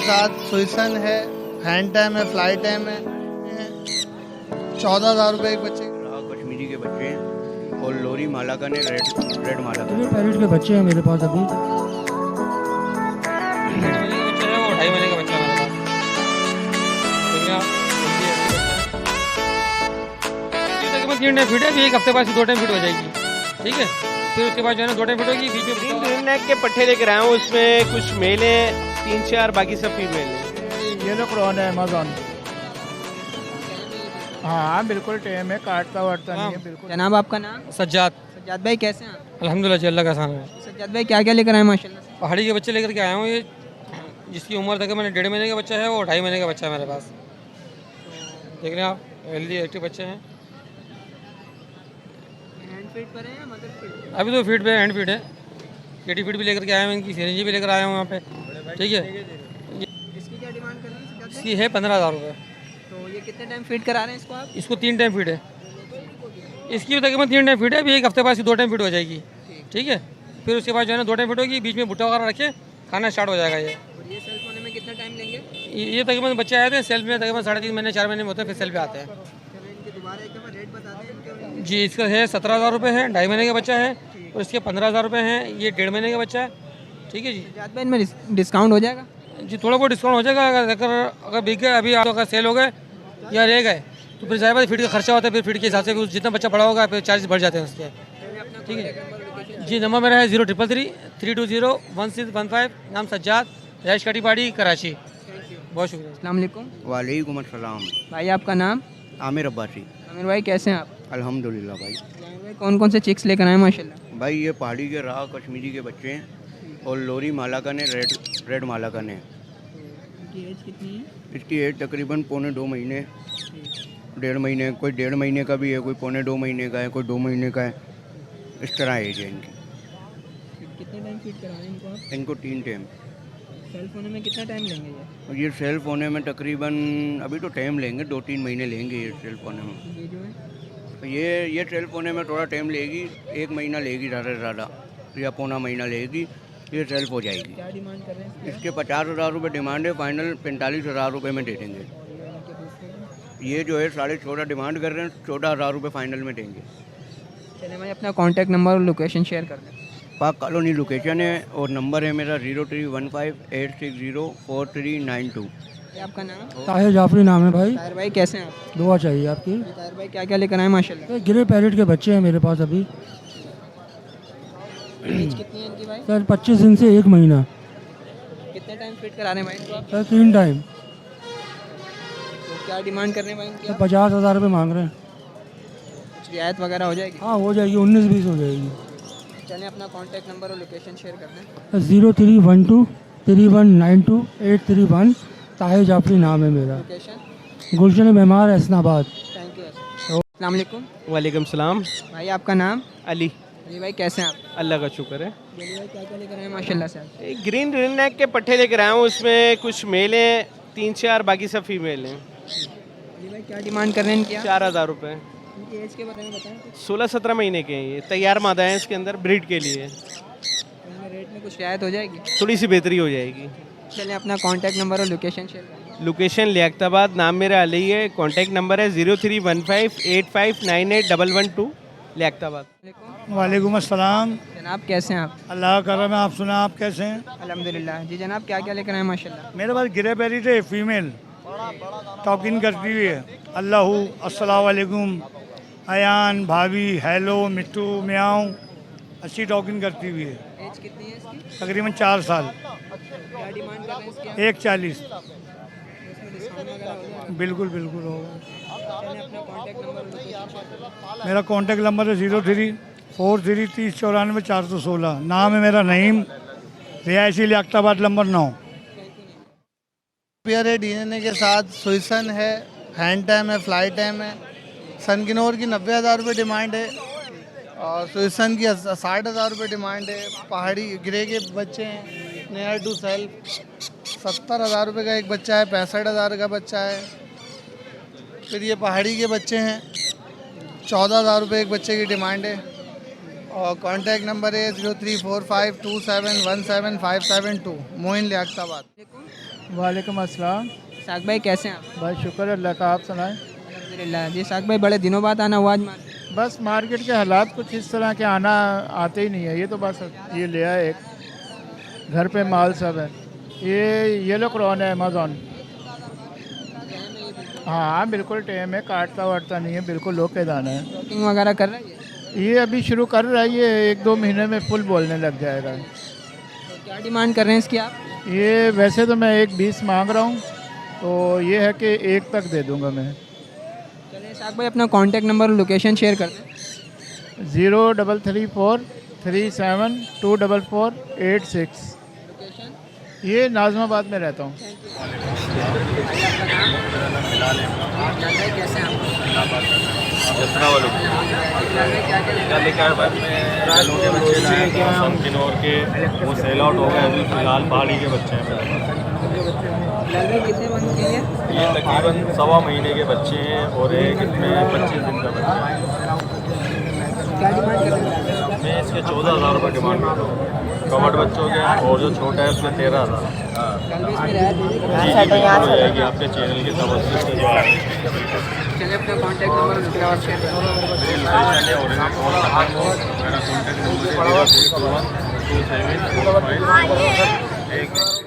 साथ सुइसन है, hand time है, फ्लाई टाइम है। 14,000 रुपये एक बच्चे। कश्मीरी के बच्चे हैं और लोरी मालाकन है, रेड मालाकन। ये पैरेट के बच्चे हैं मेरे पास अभी। बच्चा है वो 2.5 महीने का बच्चा है हमारे पास। तकरीबन 3 टाइम फिट है, अभी एक हफ्ते बाद 2 टाइम फिट हो जाएगी। ठीक है, फिर उसके बाद जो है ना 2 टाइम फिट होगी। बीच में ग्रीन नेक के पट्टे लेकर आया हूँ, उसमें कुछ मेल है 3-4, बाकी सब फीमेल है। ये लोग है अमेजोन। हाँ बिल्कुल टेम है, काटता वाटता नहीं है बिल्कुल। जनाब आपका नाम? सज्जाद। सज्जाद भाई कैसे हैं आप? अल्हम्दुलिल्लाह जी, अल्लाह का एहसान है। सज्जाद भाई क्या क्या लेकर आए माशाल्लाह से? पहाड़ी के बच्चे लेकर के आया हूँ। ये जिसकी उम्र तकरीबन 1.5 महीने का बच्चा है, वो 2.5 महीने का बच्चा है मेरे पास। देख रहे हैं आप, हेल्दी एक्टिव बच्चे हैं। हैंड फीड पर है या मदर फीड? अभी तो फीड पे हैंड फीड है, केटी फीड भी लेकर के आया हूँ, इनकी सिरिंजी भी लेकर आया हूँ यहाँ पे। ठीक है, इसकी क्या डिमांड कर रहे हैं सज्जाद भाई? इसकी है 15,000 रुपये। तो ये कितने टाइम फीड करा रहे हैं इसको आप? इसको 3 टाइम फीड है। इसकी भी तकरीबन 3 टाइम फीड है, अभी एक हफ्ते बाद 2 टाइम फीड हो जाएगी। ठीक है, फिर उसके बाद जो है ना 2 टाइम फीड होगी। बीच में भुट्टा वगैरह रखे खाना स्टार्ट हो जाएगा ये। और ये सेल्फ होने में कितना टाइम लेंगे? ये तकरीबन बच्चे आए थे सेल्फ में, तकरीबन 3.5 महीने 4 महीने में होते हैं, फिर सेल्फ पे आते हैं। चलो इनके दोबारा एक दफ़ा रेट बता दें इनके। जी, इसका है 17,000 रुपये है, 2.5 महीने का बच्चा है। और इसके 15,000 रुपये हैं, ये 1.5 महीने का बच्चा है। ठीक है जी। सज्जाद भाई इनमें डिस्काउंट हो जाएगा? जी, थोड़ा बहुत डिस्काउंट हो जाएगा। अगर बिक गए अभी, आप अगर सेल हो गए या रह गए तो फिर ज़्यादा फीड का खर्चा होता है, फिर फीड के हिसाब से जितना बच्चा बड़ा होगा फिर चार्ज बढ़ जाते हैं उसके। ठीक है जी, नंबर मेरा है 0333 320 1615। नाम सज्जाद, रैश कटीपाड़ी, कराची। बहुत शुक्रिया। अस्सलाम वालेकुम। वालेकुम अस्सलाम। भाई आपका नाम? आमिर अब्बासी। आमिर भाई कैसे हैं आप? अल्हम्दुलिल्लाह भाई। भाई कौन कौन से चिक्स लेकर आए माशाल्लाह? भाई ये पहाड़ी के राह कश्मीरी के बच्चे हैं और लोरी मालाकन है, रेड मालाकन है। इनकी एज कितनी है? इसकी एज तकरीबन 2.25 महीने, 1.5 महीने, कोई 1.5 महीने का भी है, कोई 2.25 महीने का है, कोई 2 महीने का है। इस तरह एज है इनकी। कितने टाइम फीड करा रहे हैं इनको आप? इनको 3 टाइम। सेल्फ होने में कितना टाइम लेंगे ये? और ये सेल्फ होने में तकरीबन अभी तो टाइम लेंगे, 2-3 महीने लेंगे ये सेल्फ होने में। ये जो है तो ये सेल्फ होने में थोड़ा टाइम लेगी, 1 महीना लेगी ज़्यादा से ज़्यादा, या पौना महीना लेगी, ये सेल्फ हो जाएगी। क्या डिमांड कर रहे हैं इसके 50,000 रुपये डिमांड है, फाइनल 45,000 रुपये में दे देंगे। ये जो है 14.5 डिमांड कर रहे हैं, 14,000 रुपये फाइनल में देंगे। चले भाई अपना कॉन्टैक्ट नंबर और लोकेशन शेयर कर दें। पाक कॉलोनी लोकेशन है और नंबर है मेरा 031586043992। आपका नाम? ताहिर जाफरी नाम है भाई। ताहिर भाई कैसे हैं आप? दुआ चाहिए आपकी। ताहिर भाई क्या क्या लेकर आए माशाल्लाह? ये गिरे पैरेट के बच्चे हैं मेरे पास अभी। एज कितनी है इनकी भाई? सर 25 दिन से 1 महीना। कितने टाइम फीड करा रहे हैं भाई इनको आप? Sir 3 time. तो क्या डिमांड कर रहे हैं भाई इनकी सर आप? 50,000 रुपये मांग रहे हैं। कुछ रियायत वगैरह हो जाएगी? हाँ हो जाएगी, 19-20 हो जाएगी। चलें अपना कॉन्टैक्ट नंबर और लोकेशन शेयर कर दें। 0312 3192 831। ताहिर जाफरी नाम है मेरा। Location? Gulshan Memar, Hasanabad. Thank you. अस्सलाम वालेकुम। वालेकुम सलाम। भाई आपका नाम? अली। अली भाई कैसे हैं आप? अल्लाह का शुक्र है। अली भाई क्या क्या लेकर आए माशाल्लाह से आप? एक ग्रीन नेक के पट्टे लेकर आया हूँ, उसमें कुछ मेल है 3-4, बाकी सब फीमेल हैं। अली भाई क्या डिमांड कर रहे हैं इनकी आप? 4,000 रुपये। इनकी एज के बारे में बताएं कुछ। 16-17 महीने के हैं, ये तैयार मादा हैं इसके अंदर, ब्रीड के लिए इनमें रेट में कुछ रियायत हो जाएगी? थोड़ी सी बेहतरी हो जाएगी। चलें अपना कॉन्टैक्ट नंबर और लोकेशन शेयर करें। लोकेशन लियाकताबाद, नाम मेरा अली है, कॉन्टैक्ट नंबर है 031585981112 लियाकताबाद। वालेकुम अस्सलाम। जनाब कैसे हैं आप? अल्लाह का करम है, आप सुना आप कैसे हैं? अल्हम्दुलिल्लाह। जी जनाब क्या क्या लेकर आए माशाल्लाह? मेरे पास गिरे पैरेट है, फीमेल टॉकिंग करती हुई है। अल्लाह अस्सलाम वालेकुम, अयान, भाभी, हेलो, मिट्टू, म्याऊं, अच्छी टॉकिंग करती हुई है। एज कितनी है इसकी? तकरीबन 4 साल। क्या डिमांड कर रहे हैं इसकी? 140। इसमें डिस्काउंट वगैरह हो जाएगा? बिल्कुल बिल्कुल होगा। चलें अपना कॉन्टैक्ट नंबर और लोकेशन शेयर करें। मेरा कॉन्टैक्ट नंबर है 0343 3094 416। नाम है मेरा नईम, रिहायशी लियाकताबाद नंबर 9। पेयर है डीएनए के साथ, सुइसन है, हैंड टाइम है, फ्लाई टाइम है। सनगिनोर की 90,000 रुपये डिमांड है और सुइसन की 60,000 रुपये डिमांड है। पहाड़ी ग्रे के बच्चे हैं, नियर टू सेल्फ, 70,000 रुपये का एक बच्चा है, 65,000 का बच्चा है। फिर ये पहाड़ी के बच्चे हैं, 14,000 रुपये एक बच्चे की डिमांड है। और कॉन्टैक्ट नंबर है 034527175772। मोइन लियाकताबाद। वालेकुम अस्सलाम। साग भाई कैसे हैं आप? बस शुक्र अल्लाह का, आप सुनाएं। अल्हम्दुलिल्लाह। जी साग भाई बड़े दिनों बाद आना हुआ आज मार्केट। बस मार्केट के हालात कुछ इस तरह के आते ही नहीं है। ये तो बस ये ले आए एक, घर पे माल सब है। ये येलो क्रॉन है अमेज़ॉन। हाँ बिल्कुल टेम है, काटता वाटता नहीं है, बिल्कुल लो के दाना है। शॉपिंग वगैरह कर रहे हैं? ये अभी शुरू कर रहा है, ये 1-2 महीने में फुल बोलने लग जाएगा। तो क्या डिमांड कर रहे हैं इसकी आप? ये वैसे तो मैं 1.20 मांग रहा हूँ, तो ये है कि 1 तक दे दूँगा मैं। चलिए साग भाई अपना कॉन्टैक्ट नंबर और लोकेशन शेयर कर दें। 0334372448 ये नाज़माबाद में रहता हूँ। किन्नौर के वो सेल आउट हो गए, अभी फिलहाल पहाड़ी के बच्चे हैं मेरे पास। कितने बंद के हैं? ये तकरीबन 1.25 महीने के बच्चे हैं और एक इसमें 25 दिन का बच्चा है। क्या डिमांड कर रहे हैं? मैं इसके 14,000 रुपये डिमांड कर रहा हूँ। कवर्ड बच्चों के, और जो छोटा है उसमें 13,000। जी बिल्कुल हो जाएगी आपके चैनल के तवज्जो से जो है। चलिए अपना कॉन्टैक्ट नंबर और लोकेशन शेयर कर दें। मेरा कॉन्टैक्ट नंबर 0812745